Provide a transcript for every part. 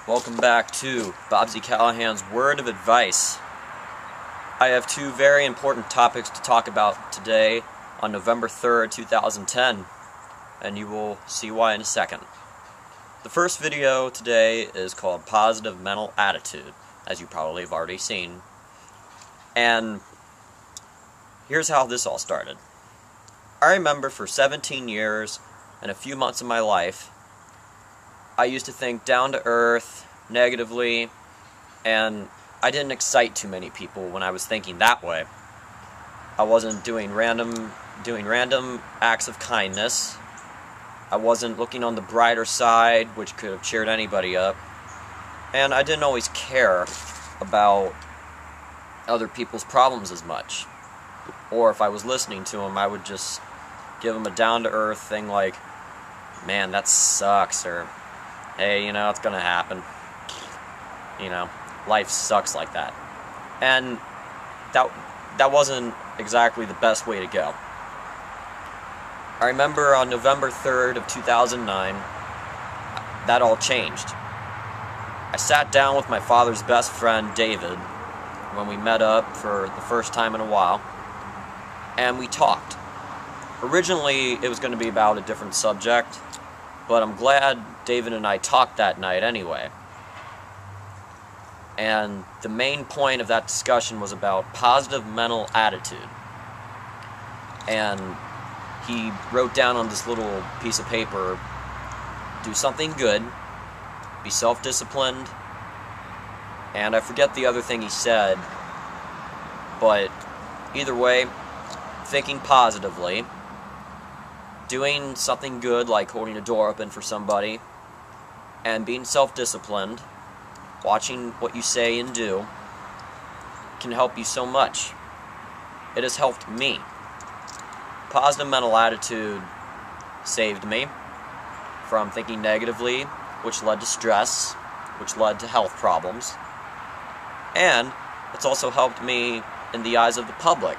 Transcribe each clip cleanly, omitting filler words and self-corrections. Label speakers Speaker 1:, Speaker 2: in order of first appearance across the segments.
Speaker 1: Welcome back to Bobb-z Callahan's Word of Advice. I have two very important topics to talk about today on November 3rd, 2010, and you will see why in a second. The first video today is called Positive Mental Attitude, as you probably have already seen. And here's how this all started. I remember for 17 years and a few months of my life, I used to think down to earth, negatively, and I didn't excite too many people when I was thinking that way. I wasn't doing random acts of kindness. I wasn't looking on the brighter side, which could have cheered anybody up. And I didn't always care about other people's problems as much. Or if I was listening to them, I would just give them a down-to-earth thing like, man, that sucks, or hey, it's gonna happen. Life sucks like that. And that wasn't exactly the best way to go. I remember on November 3rd of 2009, that all changed. I sat down with my father's best friend, David, when we met up for the first time in a while, and we talked. Originally, it was going to be about a different subject, but I'm glad David and I talked that night anyway. And the main point of that discussion was about positive mental attitude. And he wrote down on this little piece of paper, do something good, be self-disciplined, and I forget the other thing he said, but either way, thinking positively, doing something good like holding a door open for somebody, and being self-disciplined, watching what you say and do, can help you so much. It has helped me. Positive mental attitude saved me from thinking negatively, which led to stress, which led to health problems, and it's also helped me in the eyes of the public.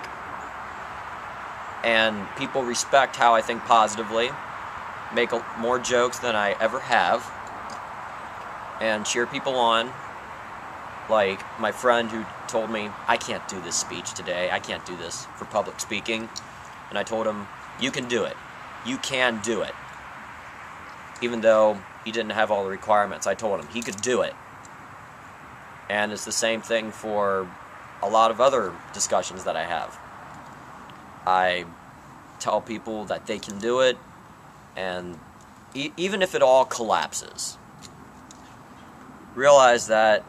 Speaker 1: And people respect how I think positively, make more jokes than I ever have, and cheer people on. Like my friend who told me, I can't do this speech today, I can't do this for public speaking. And I told him, you can do it. You can do it. Even though he didn't have all the requirements, I told him he could do it. And it's the same thing for a lot of other discussions that I have. I tell people that they can do it, and even if it all collapses, realize that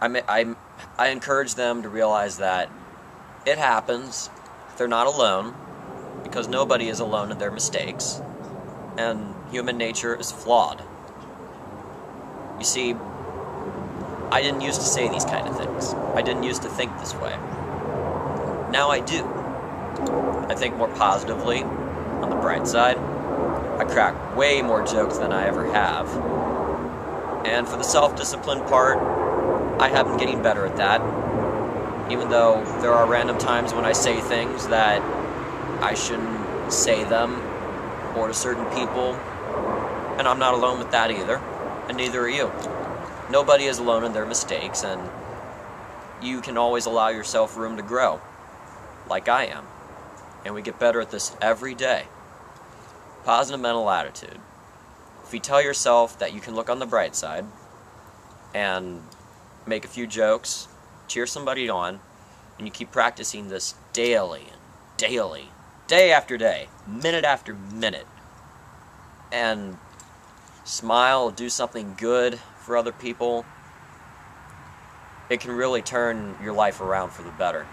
Speaker 1: I encourage them to realize that it happens. They're not alone, because nobody is alone in their mistakes, and human nature is flawed. You see, I didn't used to say these kind of things. I didn't used to think this way. Now I do. I think more positively, on the bright side. I crack way more jokes than I ever have. And for the self-discipline part, I have been getting better at that. Even though there are random times when I say things that I shouldn't say them, or to certain people, and I'm not alone with that either, and neither are you. Nobody is alone in their mistakes, and you can always allow yourself room to grow, like I am. And we get better at this every day. Positive mental attitude. If you tell yourself that you can look on the bright side, and make a few jokes, cheer somebody on, and you keep practicing this daily, day after day, minute after minute, and smile, do something good for other people, it can really turn your life around for the better.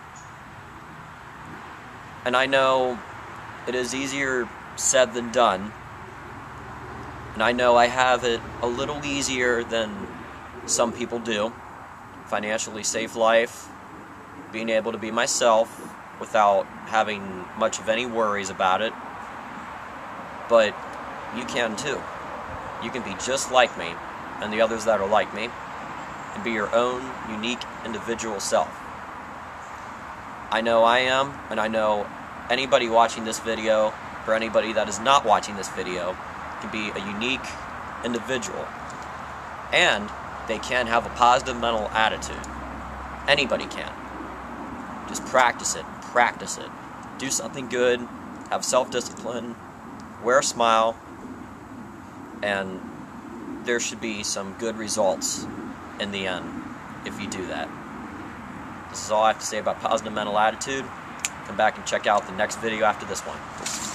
Speaker 1: And I know it is easier said than done, and I know I have it a little easier than some people do. Financially safe life, being able to be myself without having much of any worries about it. But you can too. You can be just like me and the others that are like me, and be your own unique individual self. I know I am, and I know anybody watching this video, or anybody that is not watching this video, can be a unique individual. And they can have a positive mental attitude. Anybody can. Just practice it. Practice it. Do something good. Have self-discipline. Wear a smile. And there should be some good results in the end if you do that. This is all I have to say about positive mental attitude. Come back and check out the next video after this one.